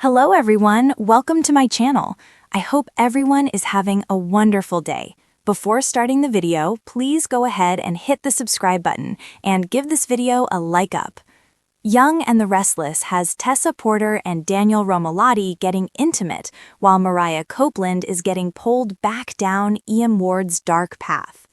Hello everyone, welcome to my channel. I hope everyone is having a wonderful day. Before starting the video, please go ahead and hit the subscribe button and give this video a like up. Young and the Restless has Tessa Porter and Daniel Romalotti getting intimate, while Mariah Copeland is getting pulled back down Ian Ward's dark path.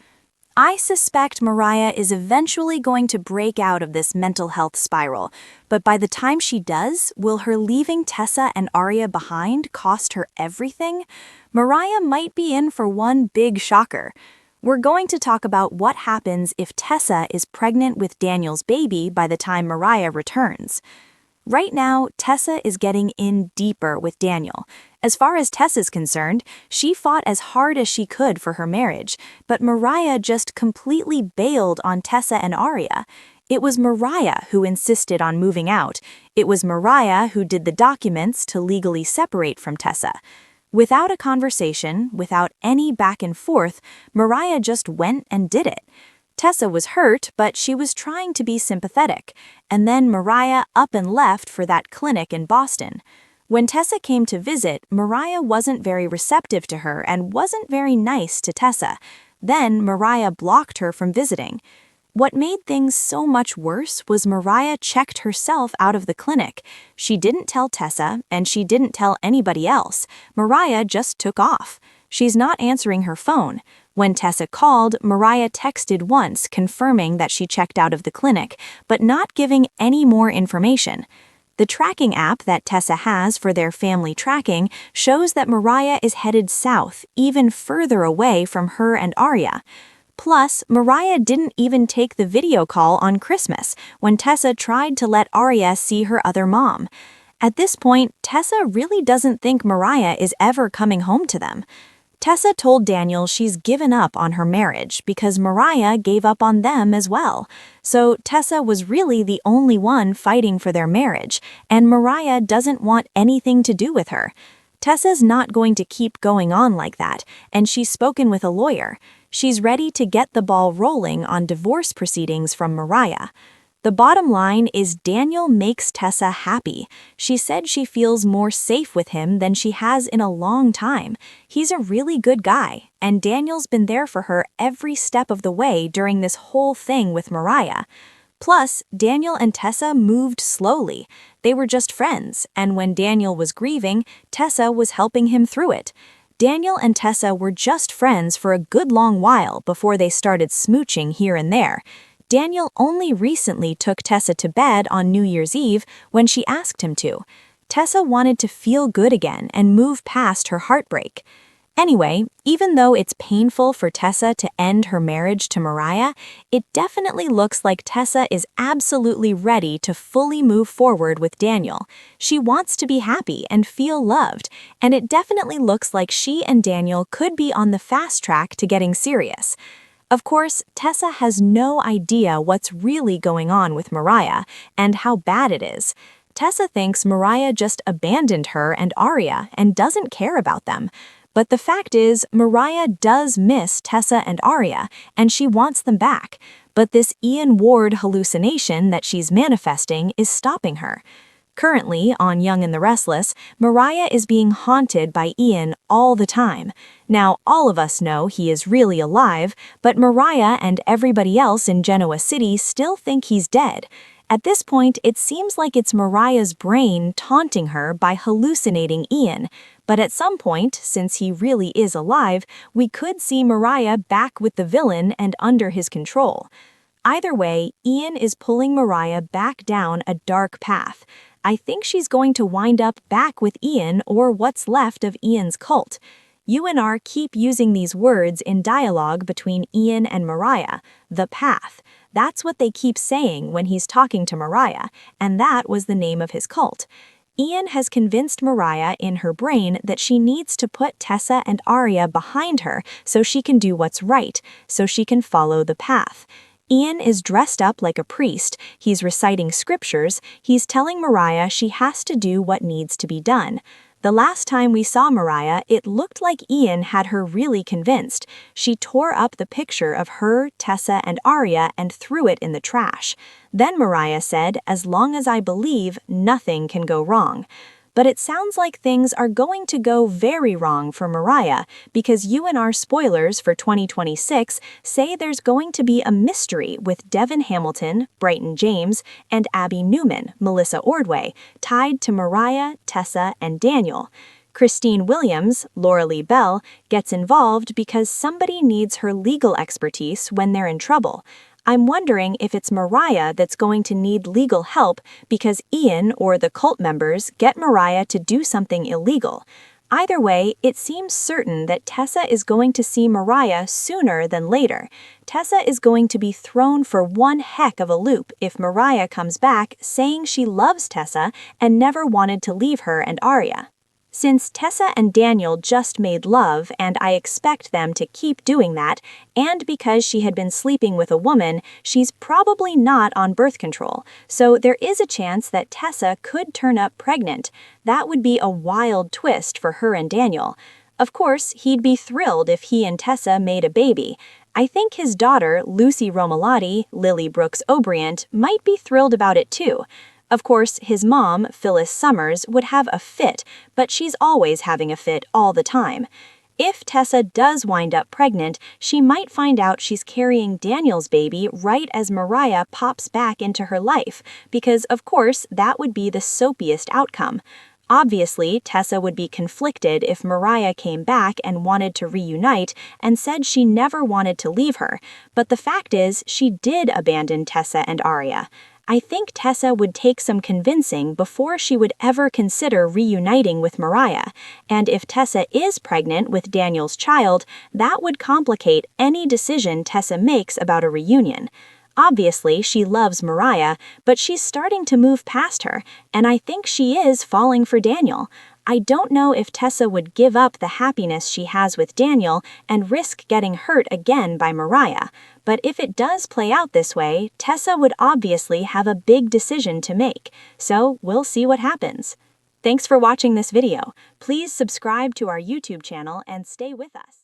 I suspect Mariah is eventually going to break out of this mental health spiral, but by the time she does, will her leaving Tessa and Aria behind cost her everything? Mariah might be in for one big shocker. We're going to talk about what happens if Tessa is pregnant with Daniel's baby by the time Mariah returns. Right now, Tessa is getting in deeper with Daniel. As far as Tessa's concerned, she fought as hard as she could for her marriage, but Mariah just completely bailed on Tessa and Aria. It was Mariah who insisted on moving out. It was Mariah who did the documents to legally separate from Tessa. Without a conversation, without any back and forth, Mariah just went and did it. Tessa was hurt, but she was trying to be sympathetic, and then Mariah up and left for that clinic in Boston. When Tessa came to visit, Mariah wasn't very receptive to her and wasn't very nice to Tessa. Then Mariah blocked her from visiting. What made things so much worse was Mariah checked herself out of the clinic. She didn't tell Tessa, and she didn't tell anybody else. Mariah just took off. She's not answering her phone. When Tessa called, Mariah texted once confirming that she checked out of the clinic, but not giving any more information. The tracking app that Tessa has for their family tracking shows that Mariah is headed south, even further away from her and Aria. Plus, Mariah didn't even take the video call on Christmas when Tessa tried to let Aria see her other mom. At this point, Tessa really doesn't think Mariah is ever coming home to them. Tessa told Daniel she's given up on her marriage because Mariah gave up on them as well. So Tessa was really the only one fighting for their marriage, and Mariah doesn't want anything to do with her. Tessa's not going to keep going on like that, and she's spoken with a lawyer. She's ready to get the ball rolling on divorce proceedings from Mariah. The bottom line is Daniel makes Tessa happy. She said she feels more safe with him than she has in a long time. He's a really good guy, and Daniel's been there for her every step of the way during this whole thing with Mariah. Plus, Daniel and Tessa moved slowly. They were just friends, and when Daniel was grieving, Tessa was helping him through it. Daniel and Tessa were just friends for a good long while before they started smooching here and there. Daniel only recently took Tessa to bed on New Year's Eve when she asked him to. Tessa wanted to feel good again and move past her heartbreak. Anyway, even though it's painful for Tessa to end her marriage to Mariah, it definitely looks like Tessa is absolutely ready to fully move forward with Daniel. She wants to be happy and feel loved, and it definitely looks like she and Daniel could be on the fast track to getting serious. Of course, Tessa has no idea what's really going on with Mariah and how bad it is. Tessa thinks Mariah just abandoned her and Aria and doesn't care about them. But the fact is, Mariah does miss Tessa and Aria, and she wants them back. But this Ian Ward hallucination that she's manifesting is stopping her. Currently, on Young and the Restless, Mariah is being haunted by Ian all the time. Now, all of us know he is really alive, but Mariah and everybody else in Genoa City still think he's dead. At this point, it seems like it's Mariah's brain taunting her by hallucinating Ian. But at some point, since he really is alive, we could see Mariah back with the villain and under his control. Either way, Ian is pulling Mariah back down a dark path. I think she's going to wind up back with Ian or what's left of Ian's cult. UNR keep using these words in dialogue between Ian and Mariah, the path. That's what they keep saying when he's talking to Mariah, and that was the name of his cult. Ian has convinced Mariah in her brain that she needs to put Tessa and Aria behind her so she can do what's right, so she can follow the path. Ian is dressed up like a priest, he's reciting scriptures, he's telling Mariah she has to do what needs to be done. The last time we saw Mariah, it looked like Ian had her really convinced. She tore up the picture of her, Tessa, and Aria and threw it in the trash. Then Mariah said, "As long as I believe, nothing can go wrong." But it sounds like things are going to go very wrong for Mariah because UNR spoilers for 2026 say there's going to be a mystery with Devin Hamilton, Brighton James, and Abby Newman, Melissa Ordway, tied to Mariah, Tessa, and Daniel. Christine Williams, Laura Lee Bell, gets involved because somebody needs her legal expertise when they're in trouble. I'm wondering if it's Mariah that's going to need legal help because Ian or the cult members get Mariah to do something illegal. Either way, it seems certain that Tessa is going to see Mariah sooner than later. Tessa is going to be thrown for one heck of a loop if Mariah comes back saying she loves Tessa and never wanted to leave her and Arya. Since Tessa and Daniel just made love and I expect them to keep doing that, and because she had been sleeping with a woman, she's probably not on birth control, so there is a chance that Tessa could turn up pregnant. That would be a wild twist for her and Daniel. Of course, he'd be thrilled if he and Tessa made a baby. I think his daughter, Lucy Romalotti, Lily Brooks O'Brien, might be thrilled about it too. Of course, his mom, Phyllis Summers, would have a fit, but she's always having a fit all the time. If Tessa does wind up pregnant, she might find out she's carrying Daniel's baby right as Mariah pops back into her life, because of course that would be the soapiest outcome. Obviously, Tessa would be conflicted if Mariah came back and wanted to reunite and said she never wanted to leave her, but the fact is she did abandon Tessa and Arya. I think Tessa would take some convincing before she would ever consider reuniting with Mariah, and if Tessa is pregnant with Daniel's child, that would complicate any decision Tessa makes about a reunion. Obviously, she loves Mariah, but she's starting to move past her, and I think she is falling for Daniel. I don't know if Tessa would give up the happiness she has with Daniel and risk getting hurt again by Mariah, but if it does play out this way, Tessa would obviously have a big decision to make, so we'll see what happens. Thanks for watching this video. Please subscribe to our YouTube channel and stay with us.